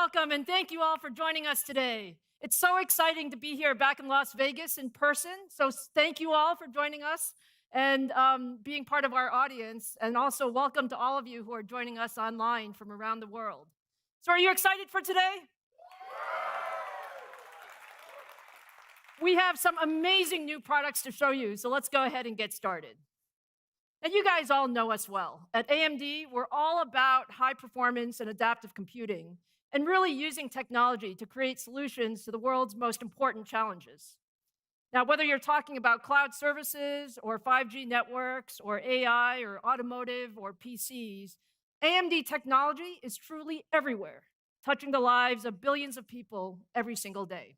welcome, and thank you all for joining us today. It's so exciting to be here back in Las Vegas in person. So thank you all for joining us and being part of our audience. And also welcome to all of you who are joining us online from around the world. So are you excited for today? We have some amazing new products to show you, so let's go ahead and get started. And you guys all know us well. At AMD, we're all about high performance and adaptive computing, and really using technology to create solutions to the world's most important challenges. Now, whether you're talking about cloud services, or 5G networks, or AI, or automotive, or PCs, AMD technology is truly everywhere, touching the lives of billions of people every single day.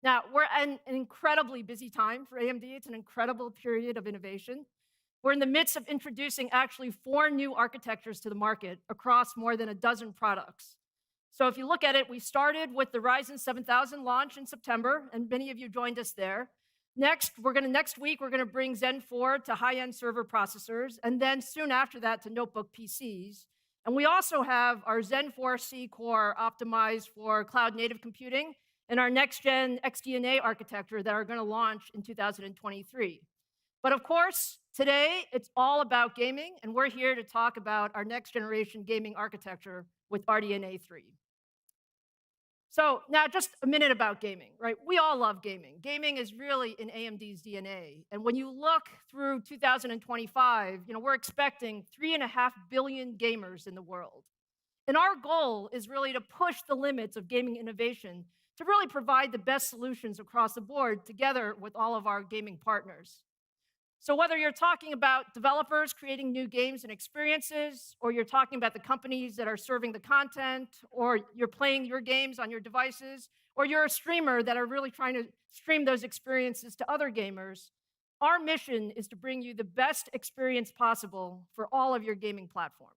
Now, we're in an incredibly busy time for AMD. It's an incredible period of innovation. We're in the midst of introducing actually 4 new architectures to the market across more than a dozen products. So if you look at it, we started with the Ryzen 7000 launch in September, and many of you joined us there. Next week, we're going to bring Zen 4 to high-end server processors, and then soon after that to notebook PCs. And we also have our Zen 4C core optimized for cloud-native computing and our next-gen XDNA architecture that are going to launch in 2023. But of course, today it's all about gaming, and we're here to talk about our next-generation gaming architecture with RDNA 3. So now just a minute about gaming, right? We all love gaming. Gaming is really in AMD's DNA. And when you look through 2025, we're expecting 3.5 billion gamers in the world. And our goal is really to push the limits of gaming innovation to really provide the best solutions across the board together with all of our gaming partners. So whether you're talking about developers creating new games and experiences, or you're talking about the companies that are serving the content, or you're playing your games on your devices, or you're a streamer that are really trying to stream those experiences to other gamers, our mission is to bring you the best experience possible for all of your gaming platforms.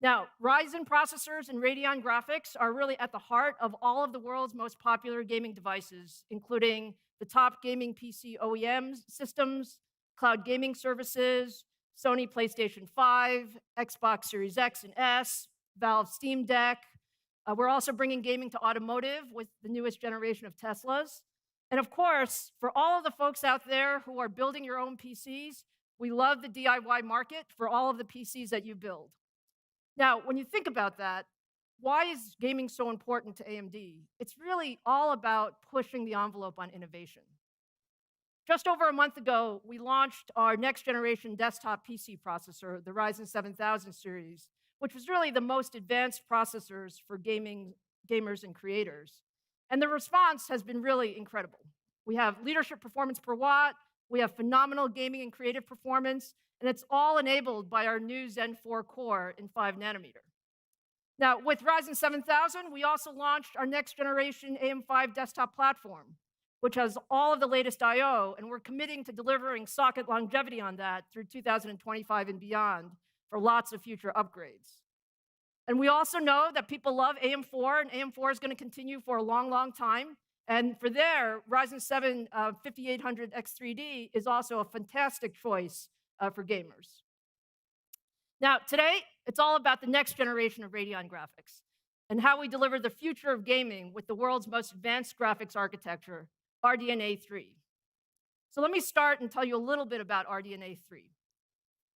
Now, Ryzen processors and Radeon graphics are really at the heart of all of the world's most popular gaming devices, including the top gaming PC OEM systems, cloud gaming services, Sony PlayStation 5, Xbox Series X and S, Valve Steam Deck. We're also bringing gaming to automotive with the newest generation of Teslas. And of course, for all of the folks out there who are building your own PCs, we love the DIY market for all of the PCs that you build. Now, when you think about that, why is gaming so important to AMD? It's really all about pushing the envelope on innovation. Just over a month ago, we launched our next generation desktop PC processor, the Ryzen 7000 series, which was really the most advanced processors for gamers and creators. And the response has been really incredible. We have leadership performance per watt, we have phenomenal gaming and creative performance, and it's all enabled by our new Zen 4 core in 5 nanometer. Now, with Ryzen 7000, we also launched our next generation AM5 desktop platform, which has all of the latest I/O, and we're committing to delivering socket longevity on that through 2025 and beyond for lots of future upgrades. And we also know that people love AM4, and AM4 is going to continue for a long, long time. And for there, Ryzen 7 5800X3D is also a fantastic choice for gamers. Now, today, it's all about the next generation of Radeon graphics and how we deliver the future of gaming with the world's most advanced graphics architecture, RDNA 3. So let me start and tell you a little bit about RDNA 3.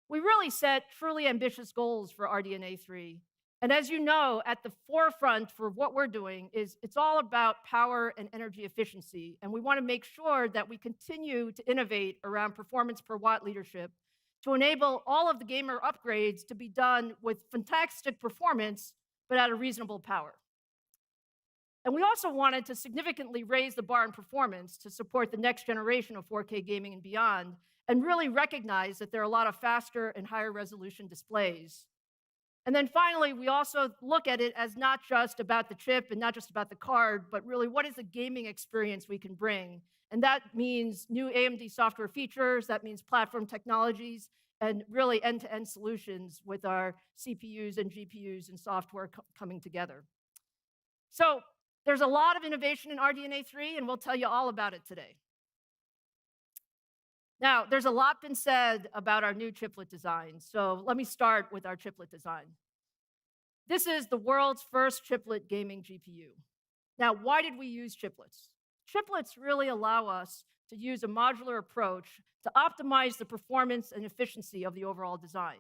We really set truly ambitious goals for RDNA 3. And as you know, at the forefront for what we're doing is it's all about power and energy efficiency. And we want to make sure that we continue to innovate around performance per watt leadership to enable all of the gamer upgrades to be done with fantastic performance, but at a reasonable power. And we also wanted to significantly raise the bar in performance to support the next generation of 4K gaming and beyond, and really recognize that there are a lot of faster and higher resolution displays. And then finally, we also look at it as not just about the chip and not just about the card, but really what is the gaming experience we can bring. And that means new AMD software features, that means platform technologies, and really end-to-end solutions with our CPUs and GPUs and software coming together. So there's a lot of innovation in RDNA 3, and we'll tell you all about it today. Now, there's a lot been said about our new chiplet design, so let me start with our chiplet design. This is the world's first chiplet gaming GPU. Now, why did we use chiplets? Chiplets really allow us to use a modular approach to optimize the performance and efficiency of the overall design.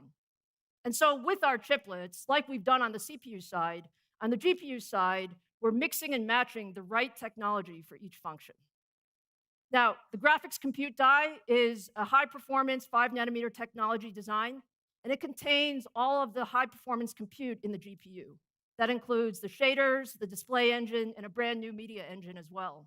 And so with our chiplets, like we've done on the CPU side, on the GPU side, we're mixing and matching the right technology for each function. Now, the graphics compute die is a high-performance 5-nanometer technology design, and it contains all of the high-performance compute in the GPU. That includes the shaders, the display engine, and a brand new media engine as well.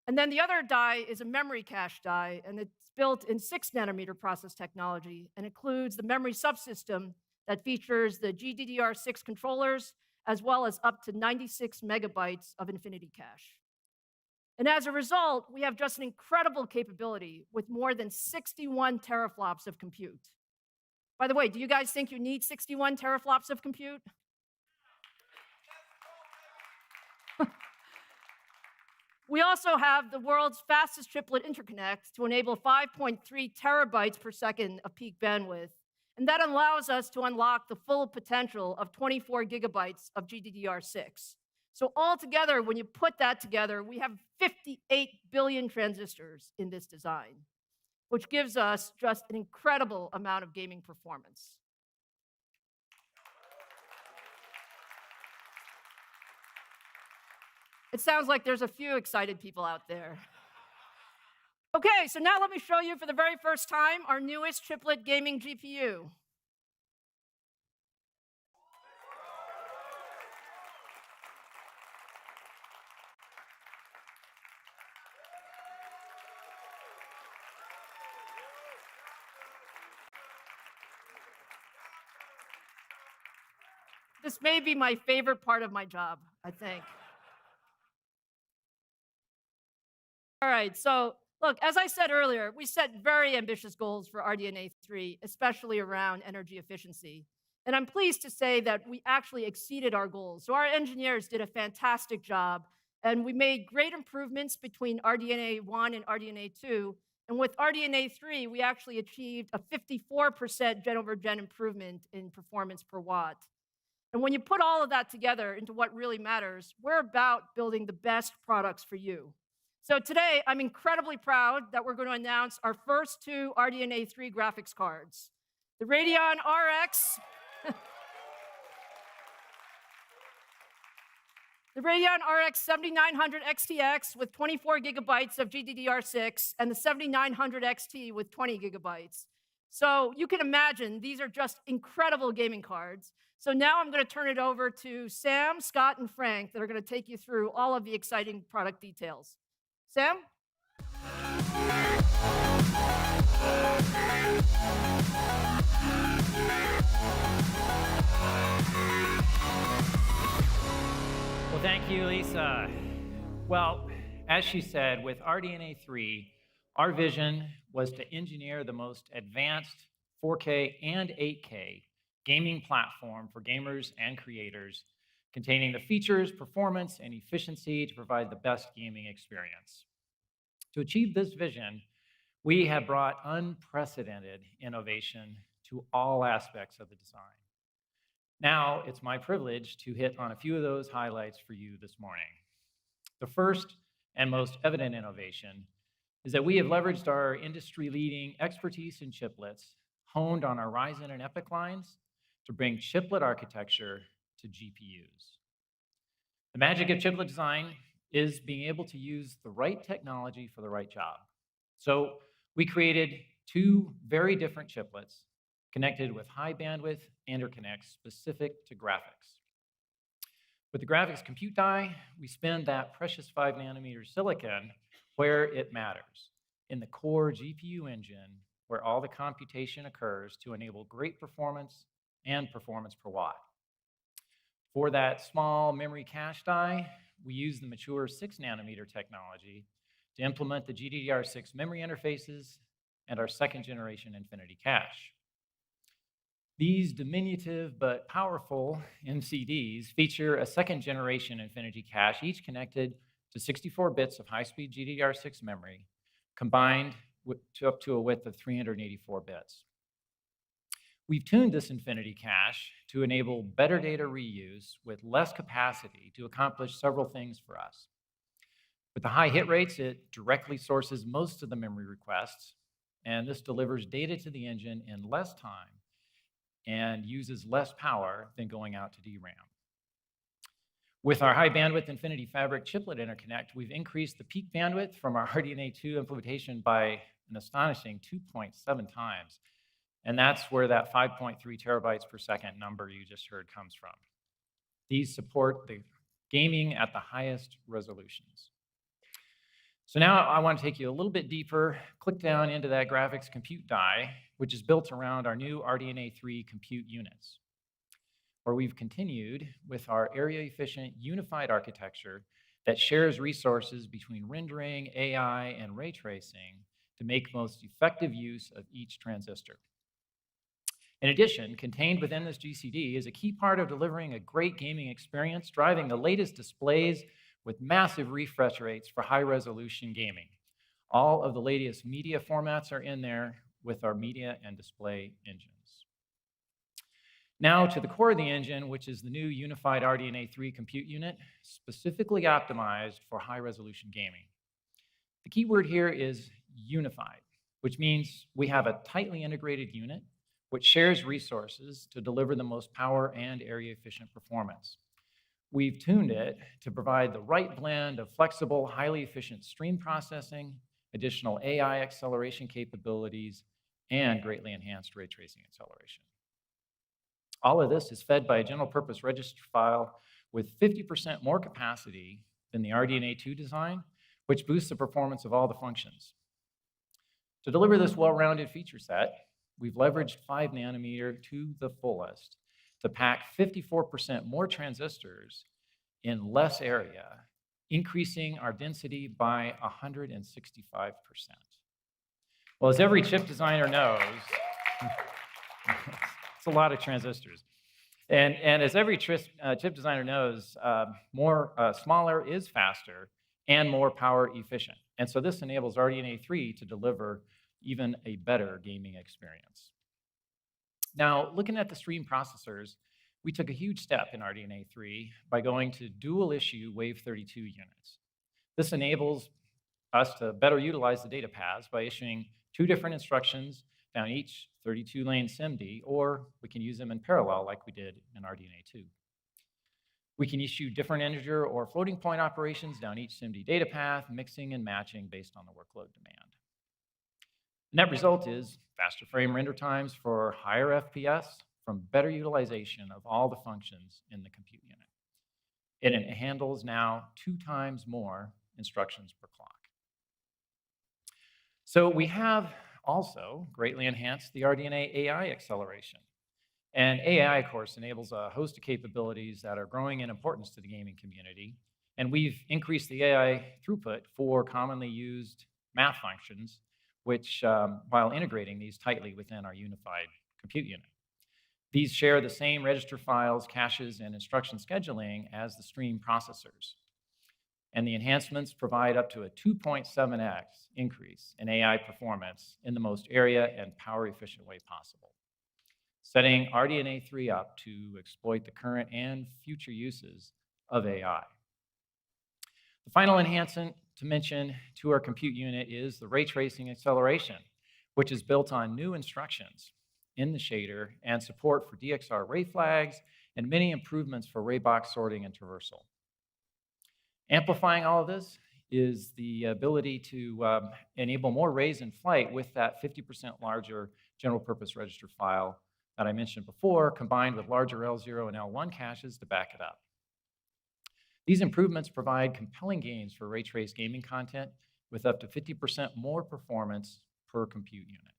And then the other die is a memory cache die, and it's built in 6-nanometer process technology and includes the memory subsystem that features the GDDR6 controllers, as well as up to 96 megabytes of infinity cache. And as a result, we have just an incredible capability with more than 61 teraflops of compute. By the way, do you guys think you need 61 teraflops of compute? We also have the world's fastest chiplet interconnect to enable 5.3 terabytes per second of peak bandwidth. And that allows us to unlock the full potential of 24 gigabytes of GDDR6. So altogether, when you put that together, we have 58 billion transistors in this design, which gives us just an incredible amount of gaming performance. It sounds like there's a few excited people out there. Okay, so now let me show you for the very first time our newest chiplet gaming GPU. This may be my favorite part of my job, I think. All right, so look, as I said earlier, we set very ambitious goals for RDNA 3, especially around energy efficiency. And I'm pleased to say that we actually exceeded our goals. So our engineers did a fantastic job, and we made great improvements between RDNA 1 and RDNA 2. And with RDNA 3, we actually achieved a 54% gen over gen improvement in performance per watt. And when you put all of that together into what really matters, we're about building the best products for you. So today, I'm incredibly proud that we're going to announce our first two RDNA 3 graphics cards. The Radeon RX, the Radeon RX 7900 XTX with 24 gigabytes of GDDR6 and the 7900 XT with 20 gigabytes. So you can imagine these are just incredible gaming cards. So now I'm going to turn it over to Sam, Scott, and Frank that are going to take you through all of the exciting product details. Sam? Well, thank you, Lisa. Well, as she said, with RDNA 3, our vision was to engineer the most advanced 4K and 8K gaming platform for gamers and creators, containing the features, performance, and efficiency to provide the best gaming experience. To achieve this vision, we have brought unprecedented innovation to all aspects of the design. Now, it's my privilege to hit on a few of those highlights for you this morning. The first and most evident innovation is that we have leveraged our industry-leading expertise in chiplets, honed on our Ryzen and EPYC lines, to bring chiplet architecture to GPUs. The magic of chiplet design is being able to use the right technology for the right job. So we created two very different chiplets connected with high bandwidth interconnects specific to graphics. With the graphics compute die, we spin that precious 5-nanometer silicon where it matters, in the core GPU engine where all the computation occurs to enable great performance and performance per watt. For that small memory cache die, we use the mature 6-nanometer technology to implement the GDDR6 memory interfaces and our second-generation infinity cache. These diminutive but powerful MCDs feature a second-generation infinity cache, each connected to 64 bits of high-speed GDDR6 memory, combined up to a width of 384 bits. We've tuned this infinity cache to enable better data reuse with less capacity to accomplish several things for us. With the high hit rates, it directly sources most of the memory requests, and this delivers data to the engine in less time and uses less power than going out to DRAM. With our high bandwidth Infinity Fabric chiplet interconnect, we've increased the peak bandwidth from our RDNA 2 implementation by an astonishing 2.7 times. And that's where that 5.3 terabytes per second number you just heard comes from. These support the gaming at the highest resolutions. So now I want to take you a little bit deeper, click down into that graphics compute die, which is built around our new RDNA 3 compute units, where we've continued with our area-efficient unified architecture that shares resources between rendering, AI, and ray tracing to make most effective use of each transistor. In addition, contained within this GCD is a key part of delivering a great gaming experience, driving the latest displays with massive refresh rates for high-resolution gaming. All of the latest media formats are in there with our media and display engines. Now to the core of the engine, which is the new unified RDNA 3 compute unit, specifically optimized for high-resolution gaming. The key word here is unified, which means we have a tightly integrated unit which shares resources to deliver the most power and area-efficient performance. We've tuned it to provide the right blend of flexible, highly efficient stream processing, additional AI acceleration capabilities, and greatly enhanced ray tracing acceleration. All of this is fed by a general purpose register file with 50% more capacity than the RDNA 2 design, which boosts the performance of all the functions. To deliver this well-rounded feature set, we've leveraged 5 nanometer to the fullest to pack 54% more transistors in less area, increasing our density by 165%. Well, as every chip designer knows, it's a lot of transistors. And as every chip designer knows, smaller is faster and more power efficient. And so this enables RDNA 3 to deliver even a better gaming experience. Now, looking at the stream processors, we took a huge step in RDNA 3 by going to dual issue Wave 32 units. This enables us to better utilize the data paths by issuing 2 different instructions down each 32-lane SIMD, or we can use them in parallel like we did in RDNA 2. We can issue different integer or floating point operations down each SIMD data path, mixing and matching based on the workload demand. The net result is faster frame render times for higher FPS from better utilization of all the functions in the compute unit. And it handles now 2 times more instructions per clock. So we have also greatly enhanced the RDNA AI acceleration. And AI, of course, enables a host of capabilities that are growing in importance to the gaming community. And we've increased the AI throughput for commonly used math functions, which, while integrating these tightly within our unified compute unit. These share the same register files, caches, and instruction scheduling as the stream processors. And the enhancements provide up to a 2.7x increase in AI performance in the most area and power efficient way possible, setting RDNA 3 up to exploit the current and future uses of AI. The final enhancement to mention to our compute unit is the ray tracing acceleration, which is built on new instructions in the shader and support for DXR ray flags and many improvements for ray box sorting and traversal. Amplifying all of this is the ability to enable more rays in flight with that 50% larger general purpose register file that I mentioned before, combined with larger L0 and L1 caches to back it up. These improvements provide compelling gains for ray trace gaming content with up to 50% more performance per compute unit.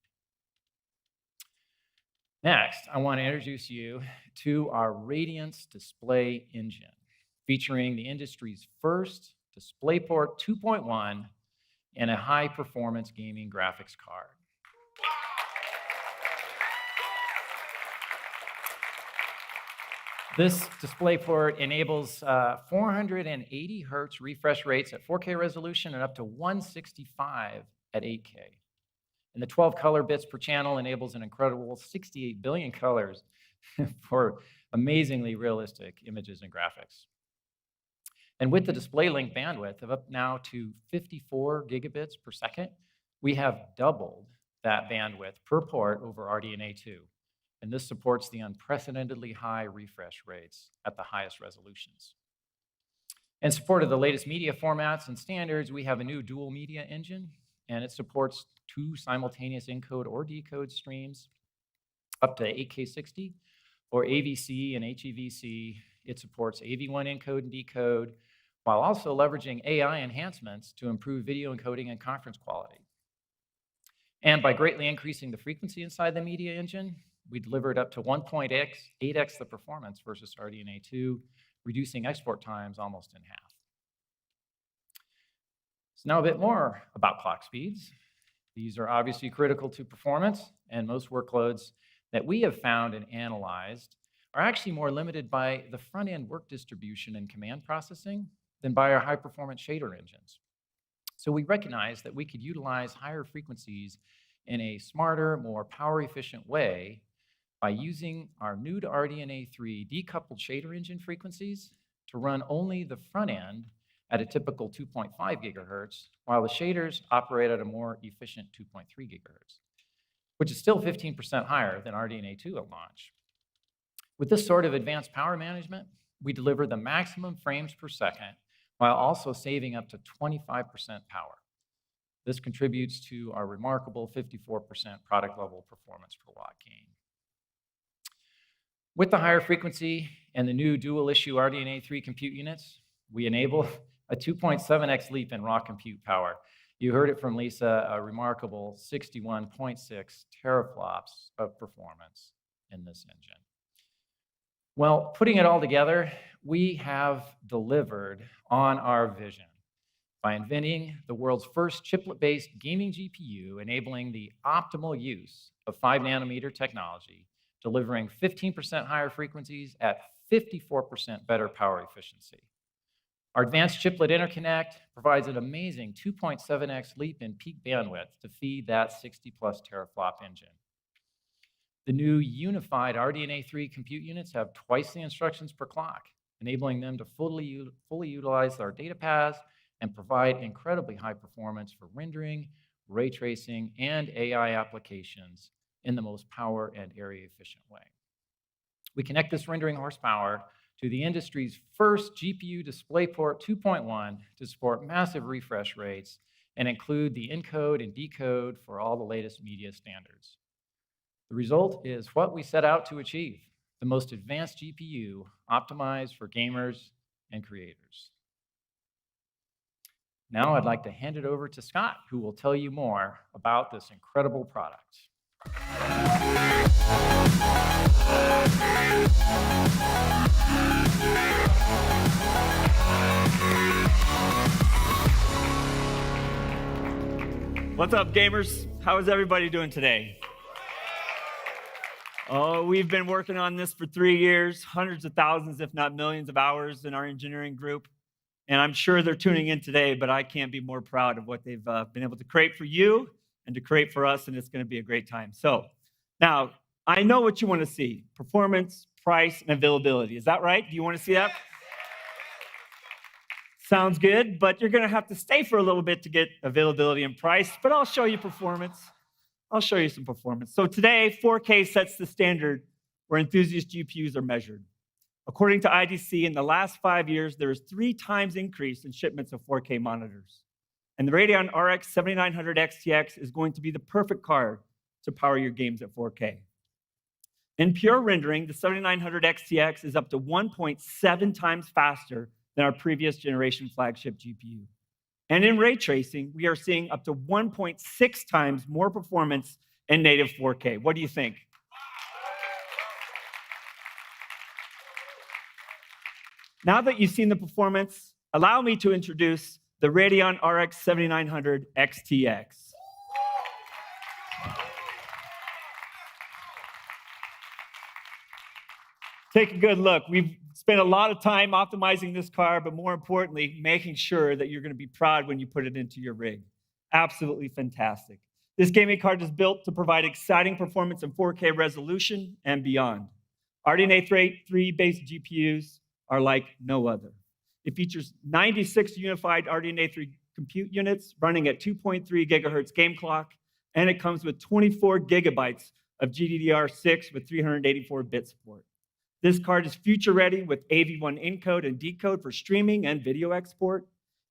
Next, I want to introduce you to our Radiance display engine, featuring the industry's first DisplayPort 2.1 and a high-performance gaming graphics card. This DisplayPort enables 480 hertz refresh rates at 4K resolution and up to 165 at 8K. And the 12 color bits per channel enables an incredible 68 billion colors for amazingly realistic images and graphics. And with the display link bandwidth of up now to 54 gigabits per second, we have doubled that bandwidth per port over RDNA 2. And this supports the unprecedentedly high refresh rates at the highest resolutions. In support of the latest media formats and standards, we have a new dual media engine, and it supports 2 simultaneous encode or decode streams up to 8K60 or AVC and HEVC. It supports AV1 encode and decode, while also leveraging AI enhancements to improve video encoding and conference quality. And by greatly increasing the frequency inside the media engine, we delivered up to 1.8x the performance versus RDNA 2, reducing export times almost in half. So now a bit more about clock speeds. These are obviously critical to performance, and most workloads that we have found and analyzed are actually more limited by the front-end work distribution and command processing than by our high-performance shader engines. So we recognize that we could utilize higher frequencies in a smarter, more power-efficient way by using our new to RDNA 3 decoupled shader engine frequencies to run only the front end at a typical 2.5 gigahertz, while the shaders operate at a more efficient 2.3 gigahertz, which is still 15% higher than RDNA 2 at launch. With this sort of advanced power management, we deliver the maximum frames per second while also saving up to 25% power. This contributes to our remarkable 54% product level performance per watt gain. With the higher frequency and the new dual issue RDNA 3 compute units, we enable a 2.7x leap in raw compute power. You heard it from Lisa, a remarkable 61.6 teraflops of performance in this engine. Well, putting it all together, we have delivered on our vision by inventing the world's first chiplet-based gaming GPU, enabling the optimal use of 5 nanometer technology, delivering 15% higher frequencies at 54% better power efficiency. Our advanced chiplet interconnect provides an amazing 2.7x leap in peak bandwidth to feed that 60+ teraflop engine. The new unified RDNA 3 compute units have twice the instructions per clock, enabling them to fully utilize our data paths and provide incredibly high performance for rendering, ray tracing, and AI applications in the most power and area efficient way. We connect this rendering horsepower to the industry's first GPU DisplayPort 2.1 to support massive refresh rates and include the encode and decode for all the latest media standards. The result is what we set out to achieve, the most advanced GPU optimized for gamers and creators. Now I'd like to hand it over to Scott, who will tell you more about this incredible product. What's up, gamers? How is everybody doing today? Oh, we've been working on this for 3 years, hundreds of thousands, if not millions of hours in our engineering group. And I'm sure they're tuning in today, but I can't be more proud of what they've been able to create for you and to create for us, and it's going to be a great time. So now, I know what you want to see: performance, price, and availability. Is that right? Do you want to see that? Sounds good, but you're going to have to stay for a little bit to get availability and price, but I'll show you performance. I'll show you some performance. So today, 4K sets the standard where enthusiast GPUs are measured. According to IDC, in the last 5 years, there is 3 times increase in shipments of 4K monitors. And the Radeon RX 7900 XTX is going to be the perfect card to power your games at 4K. In pure rendering, the 7900 XTX is up to 1.7 times faster than our previous generation flagship GPU. And in ray tracing, we are seeing up to 1.6 times more performance in native 4K. What do you think? Now that you've seen the performance, allow me to introduce the Radeon RX 7900 XTX. Take a good look. We've spent a lot of time optimizing this car, but more importantly, making sure that you're going to be proud when you put it into your rig. Absolutely fantastic. This gaming card is built to provide exciting performance in 4K resolution and beyond. RDNA 3-based GPUs are like no other. It features 96 unified RDNA 3 compute units running at 2.3 gigahertz game clock, and it comes with 24 gigabytes of GDDR6 with 384-bit support. This card is future-ready with AV1 encode and decode for streaming and video export,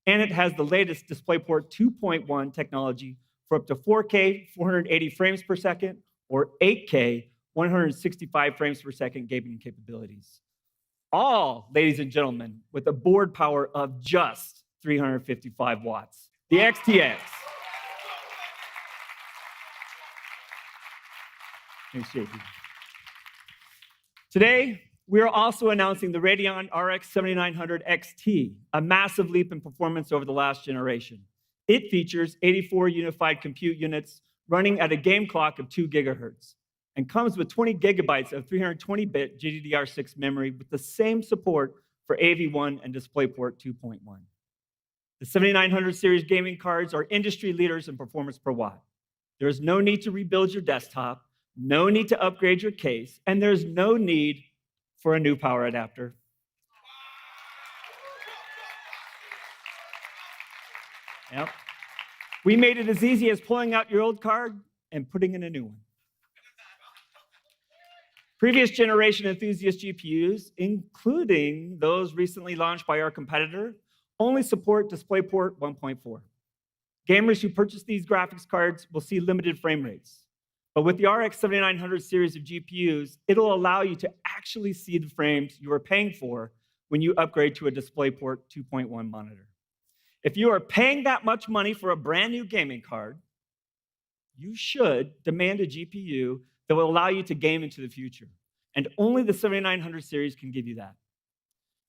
and it has the latest DisplayPort 2.1 technology for up to 4K 480 frames per second or 8K 165 frames per second gaming capabilities. All, ladies and gentlemen, with a board power of just 355 watts. The XTX. Today, we are also announcing the Radeon RX 7900 XT, a massive leap in performance over the last generation. It features 84 unified compute units running at a game clock of 2 gigahertz and comes with 20 gigabytes of 320-bit GDDR6 memory with the same support for AV1 and DisplayPort 2.1. The 7900 series gaming cards are industry leaders in performance per watt. There is no need to rebuild your desktop, no need to upgrade your case, and there's no need for a new power adapter. Yep. We made it as easy as pulling out your old card and putting in a new one. Previous generation enthusiast GPUs, including those recently launched by our competitor, only support DisplayPort 1.4. Gamers who purchase these graphics cards will see limited frame rates. But with the RX 7900 series of GPUs, it'll allow you to actually see the frames you are paying for when you upgrade to a DisplayPort 2.1 monitor. If you are paying that much money for a brand new gaming card, you should demand a GPU that will allow you to game into the future. And only the 7900 series can give you that.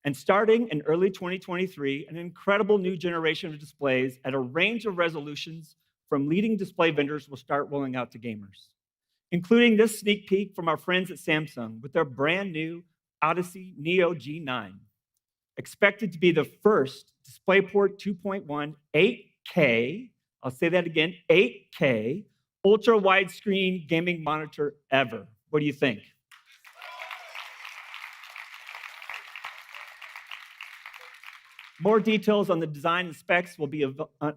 And starting in early 2023, an incredible new generation of displays at a range of resolutions from leading display vendors will start rolling out to gamers, including this sneak peek from our friends at Samsung with their brand new Odyssey Neo G9, expected to be the first DisplayPort 2.1 8K, I'll say that again, 8K, ultra widescreen gaming monitor ever. What do you think? More details on the design and specs will be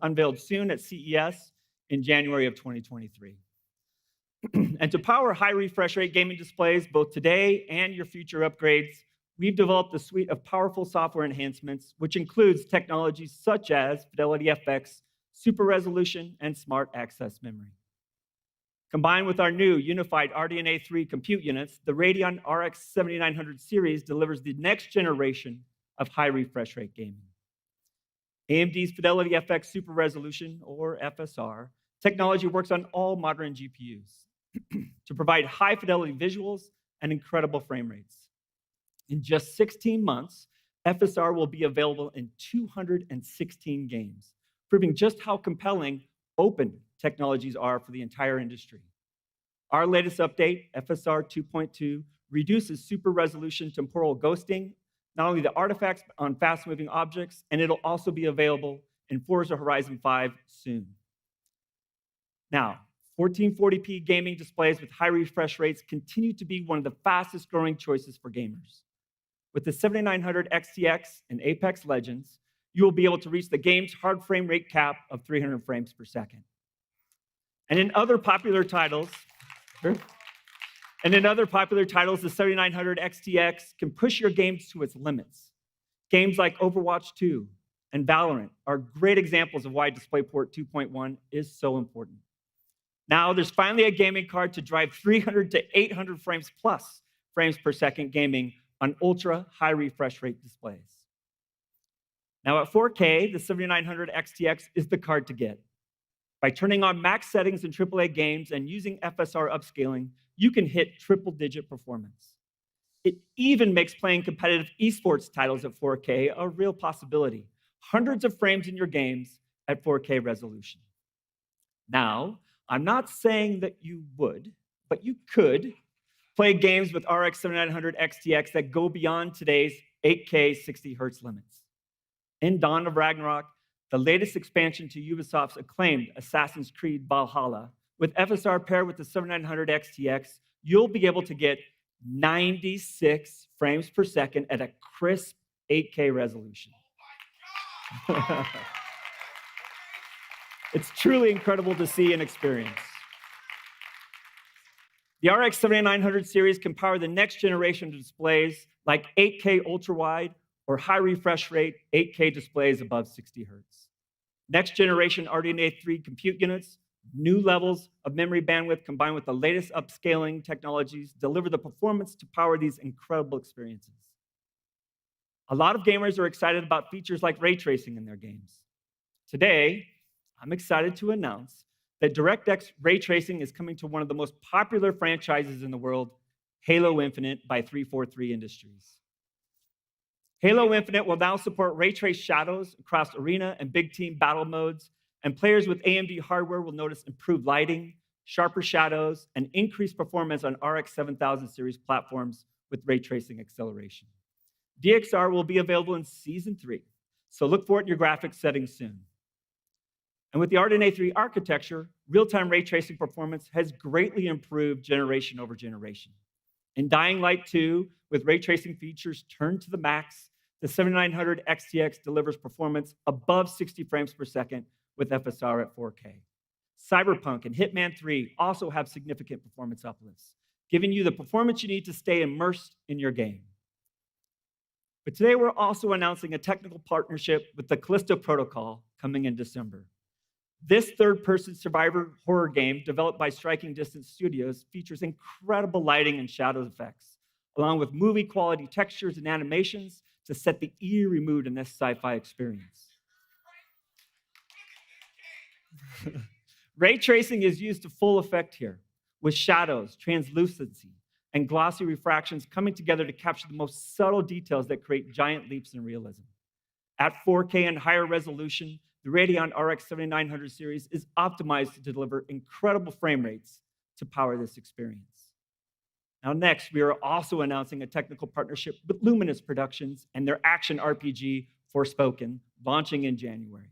unveiled soon at CES in January of 2023. And to power high refresh rate gaming displays, both today and your future upgrades, we've developed a suite of powerful software enhancements, which includes technologies such as Fidelity FX, Super Resolution, and Smart Access Memory. Combined with our new unified RDNA 3 compute units, the Radeon RX 7900 series delivers the next generation of high refresh rate gaming. AMD's Fidelity FX Super Resolution, or FSR, technology works on all modern GPUs to provide high fidelity visuals and incredible frame rates. In just 16 months, FSR will be available in 216 games, proving just how compelling open technologies are for the entire industry. Our latest update, FSR 2.2, reduces super resolution temporal ghosting, not only the artifacts on fast-moving objects, and it'll also be available in Forza Horizon 5 soon. Now, 1440p gaming displays with high refresh rates continue to be one of the fastest growing choices for gamers. With the 7900 XTX and Apex Legends, you will be able to reach the game's hard frame rate cap of 300 frames per second. And in other popular titles, the 7900 XTX can push your games to its limits. Games like Overwatch 2 and Valorant are great examples of why DisplayPort 2.1 is so important. Now, there's finally a gaming card to drive 300 to 800 frames plus frames per second gaming on ultra high refresh rate displays. Now at 4K, the 7900 XTX is the card to get. By turning on max settings in AAA games and using FSR upscaling, you can hit triple-digit performance. It even makes playing competitive esports titles at 4K a real possibility. Hundreds of frames in your games at 4K resolution. Now, I'm not saying that you would, but you could play games with RX 7900 XTX that go beyond today's 8K 60 hertz limits. In Dawn of Ragnarok, the latest expansion to Ubisoft's acclaimed Assassin's Creed Valhalla, With FSR paired with the 7900 XTX, you'll be able to get 96 frames per second at a crisp 8K resolution. It's truly incredible to see and experience. The RX 7900 series can power the next generation of displays like 8K ultra-wide or high refresh rate 8K displays above 60 hertz. Next generation RDNA 3 compute units, new levels of memory bandwidth combined with the latest upscaling technologies deliver the performance to power these incredible experiences. A lot of gamers are excited about features like ray tracing in their games. Today, I'm excited to announce that DirectX ray tracing is coming to one of the most popular franchises in the world, Halo Infinite by 343 Industries. Halo Infinite will now support ray trace shadows across arena and big team battle modes, and players with AMD hardware will notice improved lighting, sharper shadows, and increased performance on RX 7000 series platforms with ray tracing acceleration. DXR will be available in Season 3, so look for it in your graphics settings soon. And with the RDNA 3 architecture, real-time ray tracing performance has greatly improved generation over generation. In Dying Light 2, with ray tracing features turned to the max, the 7900 XTX delivers performance above 60 frames per second with FSR at 4K. Cyberpunk and Hitman 3 also have significant performance uplifts, giving you the performance you need to stay immersed in your game. But today we're also announcing a technical partnership with the Callisto Protocol coming in December. This third-person survivor horror game developed by Striking Distance Studios features incredible lighting and shadow effects, along with movie-quality textures and animations to set the eerie mood in this sci-fi experience. Ray tracing is used to full effect here, with shadows, translucency, and glossy refractions coming together to capture the most subtle details that create giant leaps in realism. At 4K and higher resolution, the Radeon RX 7900 series is optimized to deliver incredible frame rates to power this experience. Now next, we are also announcing a technical partnership with Luminous Productions and their action RPG, Forspoken, launching in January.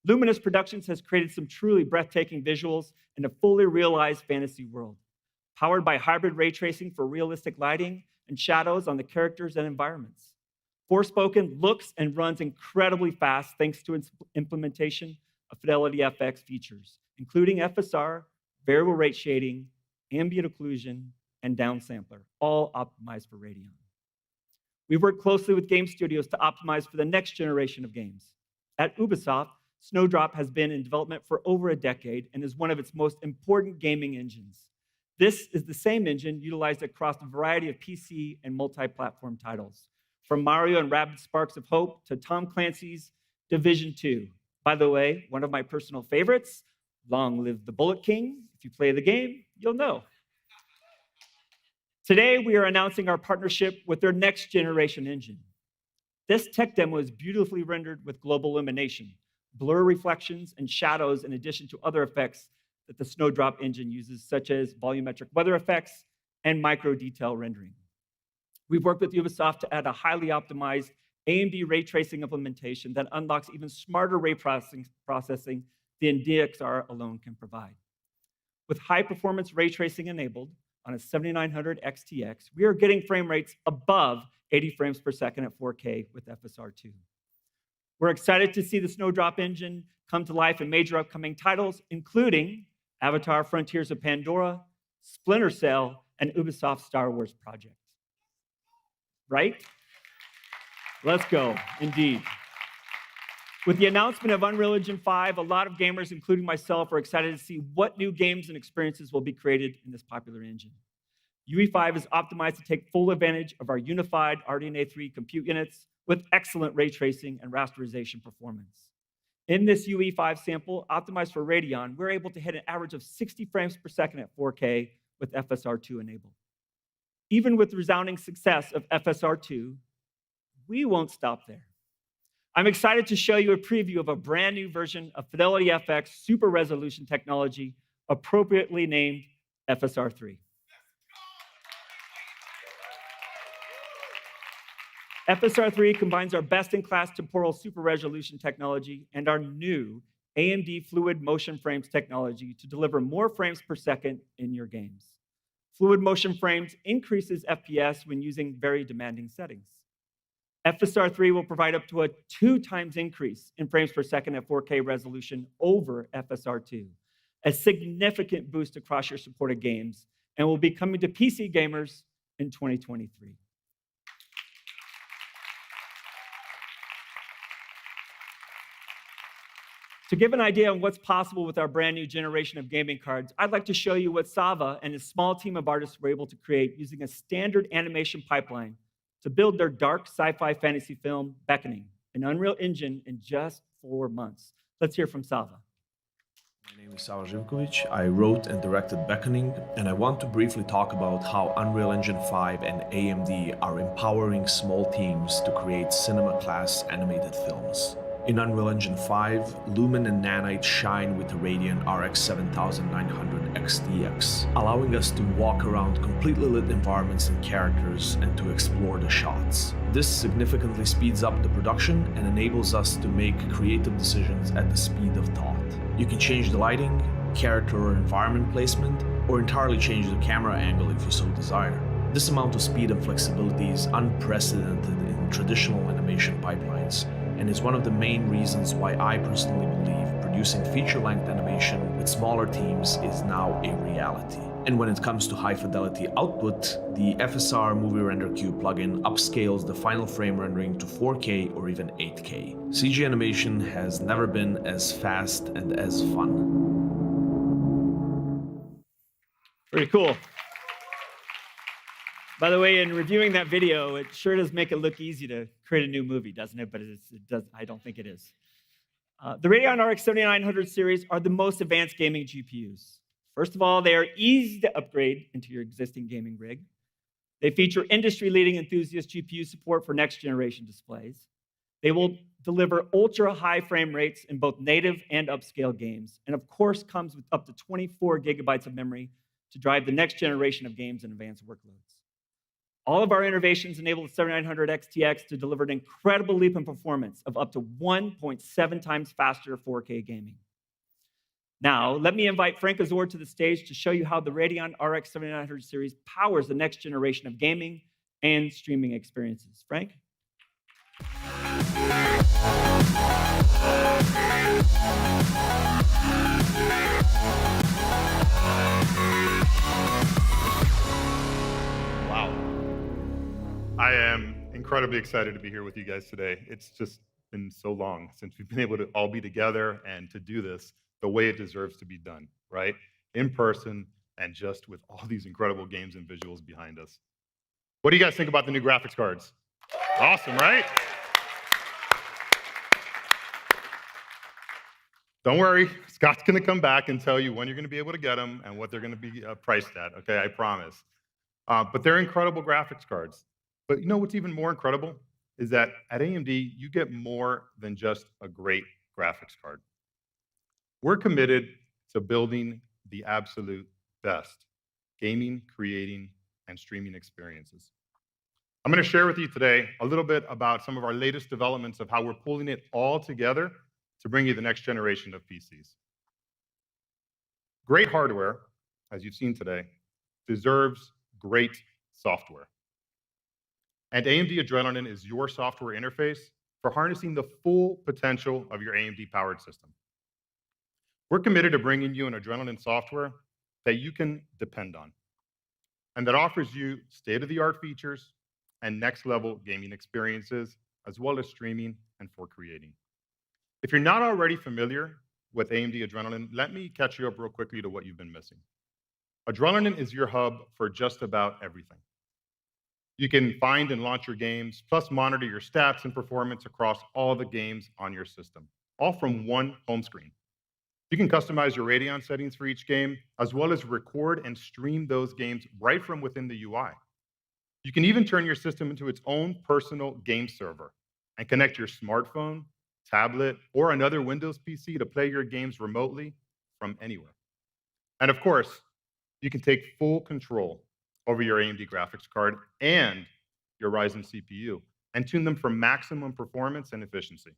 Luminous Productions has created some truly breathtaking visuals in a fully realized fantasy world, powered by hybrid ray tracing for realistic lighting and shadows on the characters and environments. Forspoken looks and runs incredibly fast thanks to its implementation of Fidelity FX features, including FSR, variable rate shading, ambient occlusion, and downsampler, all optimized for Radeon. We've worked closely with game studios to optimize for the next generation of games. At Ubisoft, Snowdrop has been in development for over a decade and is one of its most important gaming engines. This is the same engine utilized across a variety of PC and multi-platform titles, from Mario and Rabbids Sparks of Hope to Tom Clancy's Division 2. By the way, one of my personal favorites, Long Live the Bullet King. If you play the game, you'll know. Today, we are announcing our partnership with their next generation engine. This tech demo is beautifully rendered with global illumination, blur reflections, and shadows in addition to other effects that the Snowdrop engine uses, such as volumetric weather effects and micro detail rendering. We've worked with Ubisoft to add a highly optimized AMD ray tracing implementation that unlocks even smarter ray processing than DXR alone can provide. With high-performance ray tracing enabled on a 7900 XTX, we are getting frame rates above 80 frames per second at 4K with FSR2. We're excited to see the Snowdrop engine come to life in major upcoming titles, including Avatar: Frontiers of Pandora, Splinter Cell, and Ubisoft's Star Wars project. Right? Let's go, indeed. With the announcement of Unreal Engine 5, a lot of gamers, including myself, are excited to see what new games and experiences will be created in this popular engine. UE5 is optimized to take full advantage of our unified RDNA 3 compute units with excellent ray tracing and rasterization performance. In this UE5 sample, optimized for Radeon, we're able to hit an average of 60 frames per second at 4K with FSR2 enabled. Even with the resounding success of FSR2, we won't stop there. I'm excited to show you a preview of a brand new version of Fidelity FX super resolution technology, appropriately named FSR3. FSR3 combines our best-in-class temporal super resolution technology and our new AMD Fluid Motion Frames technology to deliver more frames per second in your games. Fluid Motion Frames increases FPS when using very demanding settings. FSR 3 will provide up to a 2 times increase in frames per second at 4K resolution over FSR 2, a significant boost across your supported games, and will be coming to PC gamers in 2023. To give an idea on what's possible with our brand new generation of gaming cards, I'd like to show you what Sava and his small team of artists were able to create using a standard animation pipeline to build their dark sci-fi fantasy film, Beckoning, an Unreal Engine in just 4 months. Let's hear from Sava. My name is Sava Živković. I wrote and directed Beckoning, and I want to briefly talk about how Unreal Engine 5 and AMD are empowering small teams to create cinema-class animated films. In Unreal Engine 5, Lumen and Nanite shine with the Radeon RX 7900 XTX, allowing us to walk around completely lit environments and characters and to explore the shots. This significantly speeds up the production and enables us to make creative decisions at the speed of thought. You can change the lighting, character or environment placement, or entirely change the camera angle if you so desire. This amount of speed and flexibility is unprecedented in traditional animation pipelines, and is one of the main reasons why I personally believe producing feature-length animation with smaller teams is now a reality. And when it comes to high-fidelity output, the FSR Movie Render Cube plugin upscales the final frame rendering to 4K or even 8K. CG animation has never been as fast and as fun. Pretty cool. By the way, in reviewing that video, it sure does make it look easy to create a new movie, doesn't it? But I don't think it is. The Radeon RX 7900 series are the most advanced gaming GPUs. First of all, they are easy to upgrade into your existing gaming rig. They feature industry-leading enthusiast GPU support for next-generation displays. They will deliver ultra-high frame rates in both native and upscale games, and of course comes with up to 24 gigabytes of memory to drive the next generation of games and advanced workloads. All of our innovations enable the 7900 XTX to deliver an incredible leap in performance of up to 1.7 times faster 4K gaming. Now, let me invite Frank Azor to the stage to show you how the Radeon RX 7900 series powers the next generation of gaming and streaming experiences. Frank? Wow. I am incredibly excited to be here with you guys today. It's just been so long since we've been able to all be together and to do this the way it deserves to be done, right? In person and just with all these incredible games and visuals behind us. What do you guys think about the new graphics cards? Awesome, right? Don't worry, Scott's gonna come back and tell you when you're gonna be able to get them and what they're gonna be priced at, okay, I promise. But they're incredible graphics cards. But you know what's even more incredible is that at AMD, you get more than just a great graphics card. We're committed to building the absolute best gaming, creating, and streaming experiences. I'm gonna share with you today a little bit about some of our latest developments of how we're pulling it all together to bring you the next generation of PCs. Great hardware, as you've seen today, deserves great software. And AMD Adrenalin is your software interface for harnessing the full potential of your AMD-powered system. We're committed to bringing you an Adrenalin software that you can depend on, and that offers you state-of-the-art features and next-level gaming experiences, as well as streaming and for creating. If you're not already familiar with AMD Adrenalin, let me catch you up real quickly to what you've been missing. Adrenalin is your hub for just about everything. You can find and launch your games, plus monitor your stats and performance across all the games on your system, all from one home screen. You can customize your Radeon settings for each game, as well as record and stream those games right from within the UI. You can even turn your system into its own personal game server and connect your smartphone, tablet, or another Windows PC to play your games remotely from anywhere. And of course, you can take full control over your AMD graphics card and your Ryzen CPU and tune them for maximum performance and efficiency.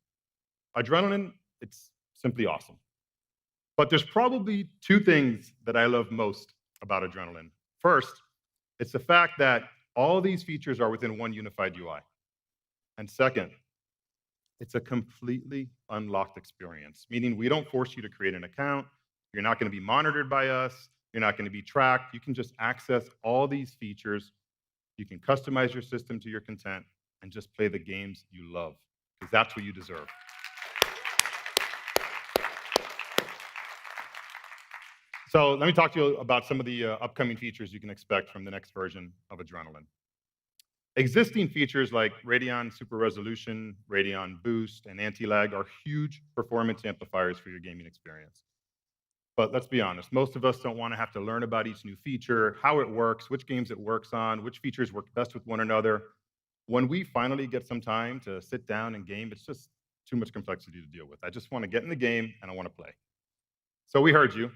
Adrenalin, it's Simply awesome. But there's probably two things that I love most about Adrenaline. First, it's the fact that all these features are within one unified UI. And second, it's a completely unlocked experience, meaning we don't force you to create an account. You're not going to be monitored by us. You're not going to be tracked. You can just access all these features. You can customize your system to your content and just play the games you love, because that's what you deserve. So let me talk to you about some of the upcoming features you can expect from the next version of Adrenaline. Existing features like Radeon Super Resolution, Radeon Boost, and Anti-Lag are huge performance amplifiers for your gaming experience. But let's be honest, most of us don't want to have to learn about each new feature, how it works, which games it works on, which features work best with one another. When we finally get some time to sit down and game, it's just too much complexity to deal with. I just want to get in the game and I want to play. So we heard you.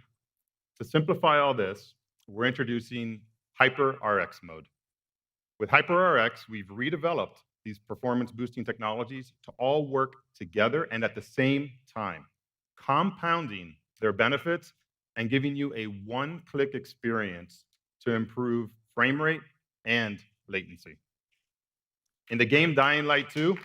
To simplify all this, we're introducing Hyper RX mode. With Hyper RX, we've redeveloped these performance boosting technologies to all work together and at the same time, compounding their benefits and giving you a one-click experience to improve frame rate and latency. In the game Dying Light 2,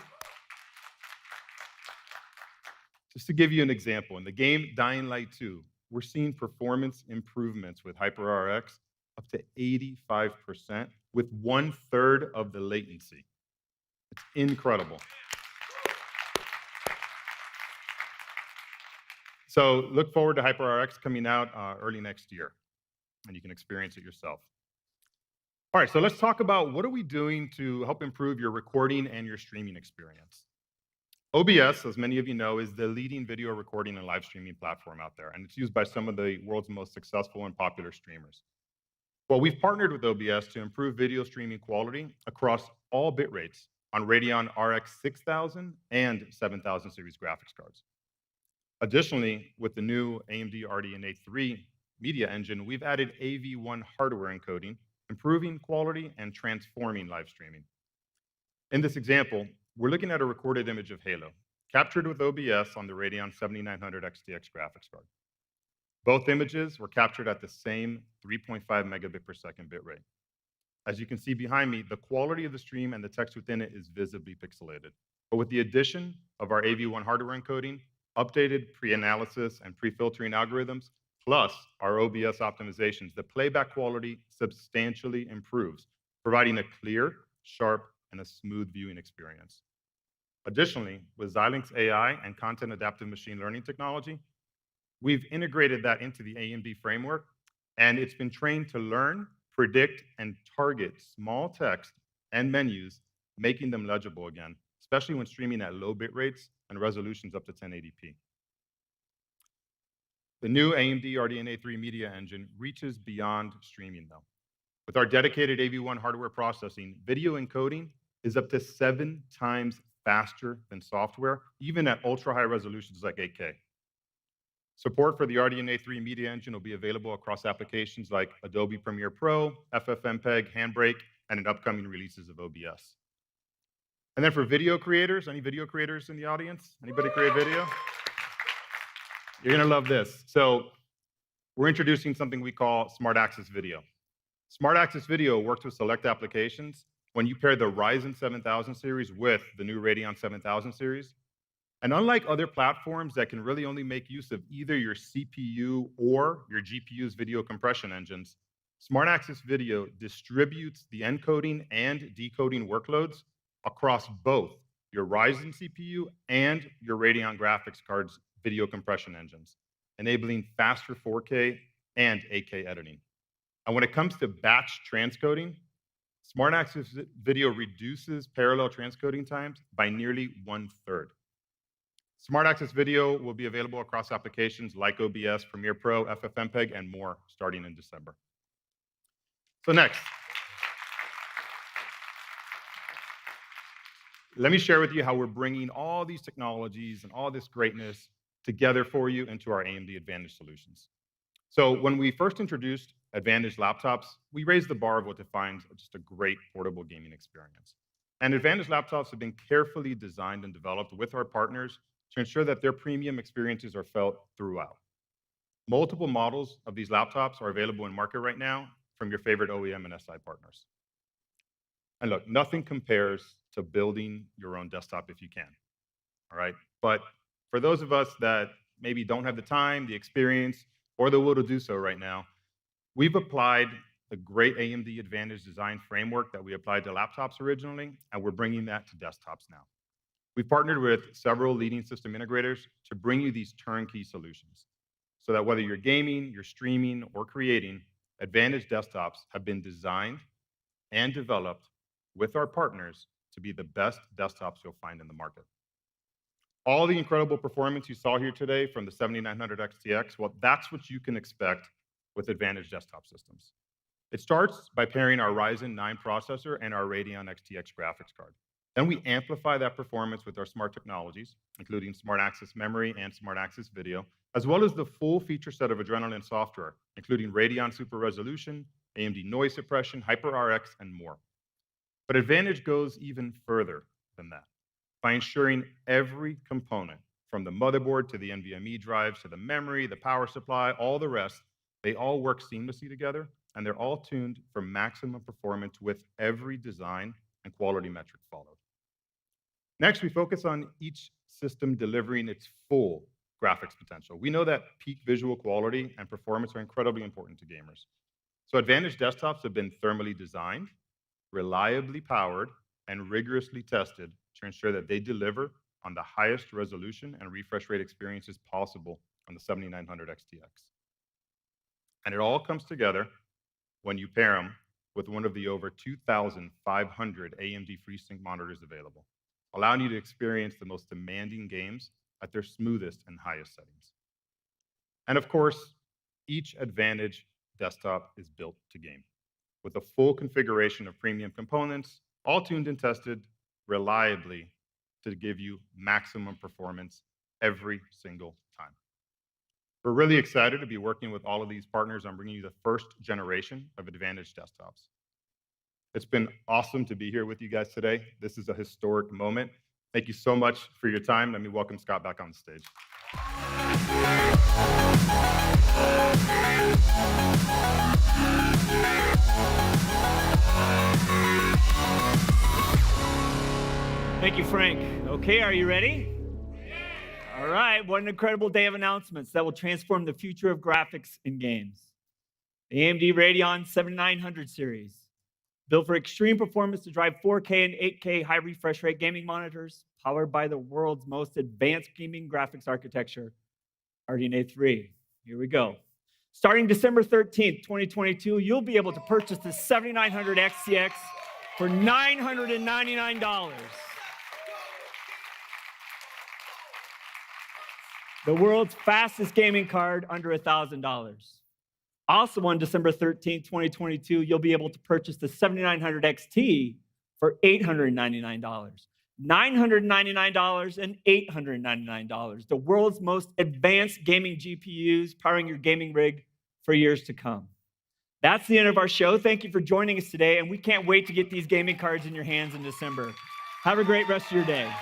just to give you an example, in the game Dying Light 2, we're seeing performance improvements with Hyper RX up to 85% with 1/3 of the latency. It's incredible. So look forward to Hyper RX coming out early next year, and you can experience it yourself. All right, so let's talk about what are we doing to help improve your recording and your streaming experience. OBS, as many of you know, is the leading video recording and live streaming platform out there, and it's used by some of the world's most successful and popular streamers. Well, we've partnered with OBS to improve video streaming quality across all bit rates on Radeon RX 6000 and 7000 series graphics cards. Additionally, with the new AMD RDNA 3 media engine, we've added AV1 hardware encoding, improving quality and transforming live streaming. In this example, we're looking at a recorded image of Halo, captured with OBS on the Radeon 7900 XTX graphics card. Both images were captured at the same 3.5 megabit per second bitrate. As you can see behind me, the quality of the stream and the text within it is visibly pixelated. But with the addition of our AV1 hardware encoding, updated pre-analysis and pre-filtering algorithms, plus our OBS optimizations, the playback quality substantially improves, providing a clear, sharp, and a smooth viewing experience. Additionally, with Xilinx AI and content adaptive machine learning technology, we've integrated that into the AMD framework, and it's been trained to learn, predict, and target small text and menus, making them legible again, especially when streaming at low bit rates and resolutions up to 1080p. The new AMD RDNA 3 media engine reaches beyond streaming, though. With our dedicated AV1 hardware processing, video encoding is up to 7 times faster than software, even at ultra-high resolutions like 8K. Support for the RDNA 3 media engine will be available across applications like Adobe Premiere Pro, FFmpeg, Handbrake, and in upcoming releases of OBS. And then for video creators, any video creators in the audience? Anybody create video? You're gonna love this. So we're introducing something we call Smart Access Video. Smart Access Video works with select applications when you pair the Ryzen 7000 series with the new Radeon 7000 series. And unlike other platforms that can really only make use of either your CPU or your GPU's video compression engines, Smart Access Video distributes the encoding and decoding workloads across both your Ryzen CPU and your Radeon graphics card's video compression engines, enabling faster 4K and 8K editing. And when it comes to batch transcoding, Smart Access Video reduces parallel transcoding times by nearly 1/3. Smart Access Video will be available across applications like OBS, Premiere Pro, FFmpeg, and more starting in December. So next, let me share with you how we're bringing all these technologies and all this greatness together for you into our AMD Advantage solutions. So when we first introduced Advantage laptops, we raised the bar of what defines just a great portable gaming experience. And Advantage laptops have been carefully designed and developed with our partners to ensure that their premium experiences are felt throughout. Multiple models of these laptops are available in market right now from your favorite OEM and SI partners. And look, nothing compares to building your own desktop if you can, all right? But for those of us that maybe don't have the time, the experience, or the will to do so right now, we've applied the great AMD Advantage design framework that we applied to laptops originally, and we're bringing that to desktops now. We've partnered with several leading system integrators to bring you these turnkey solutions so that whether you're gaming, you're streaming, or creating, Advantage desktops have been designed and developed with our partners to be the best desktops you'll find in the market. All the incredible performance you saw here today from the 7900 XTX, well, that's what you can expect with Advantage desktop systems. It starts by pairing our Ryzen 9 processor and our Radeon XTX graphics card. Then we amplify that performance with our smart technologies, including Smart Access Memory and Smart Access Video, as well as the full feature set of Adrenalin software, including Radeon Super Resolution, AMD Noise Suppression, HyperRX, and more. But Advantage goes even further than that by ensuring every component, from the motherboard to the NVMe drives to the memory, the power supply, all the rest, they all work seamlessly together, and they're all tuned for maximum performance with every design and quality metric followed. Next, we focus on each system delivering its full graphics potential. We know that peak visual quality and performance are incredibly important to gamers. So Advantage desktops have been thermally designed, reliably powered, and rigorously tested to ensure that they deliver on the highest resolution and refresh rate experiences possible on the 7900 XTX. And it all comes together when you pair them with one of the over 2,500 AMD FreeSync monitors available, allowing you to experience the most demanding games at their smoothest and highest settings. And of course, each Advantage desktop is built to game, with a full configuration of premium components, all tuned and tested reliably to give you maximum performance every single time. We're really excited to be working with all of these partners on bringing you the first generation of Advantage desktops. It's been awesome to be here with you guys today. This is a historic moment. Thank you so much for your time. Let me welcome Scott back on the stage. Thank you, Frank. Okay, are you ready? All right, what an incredible day of announcements that will transform the future of graphics in games. The AMD Radeon 7900 series, built for extreme performance to drive 4K and 8K high refresh rate gaming monitors, powered by the world's most advanced gaming graphics architecture, RDNA 3. Here we go. Starting December 13th, 2022, you'll be able to purchase the 7900 XTX for $999. The world's fastest gaming card under $1,000. Also on December 13th, 2022, you'll be able to purchase the 7900 XT for $899. $999 and $899. The world's most advanced gaming GPUs powering your gaming rig for years to come. That's the end of our show. Thank you for joining us today, and we can't wait to get these gaming cards in your hands in December. Have a great rest of your day.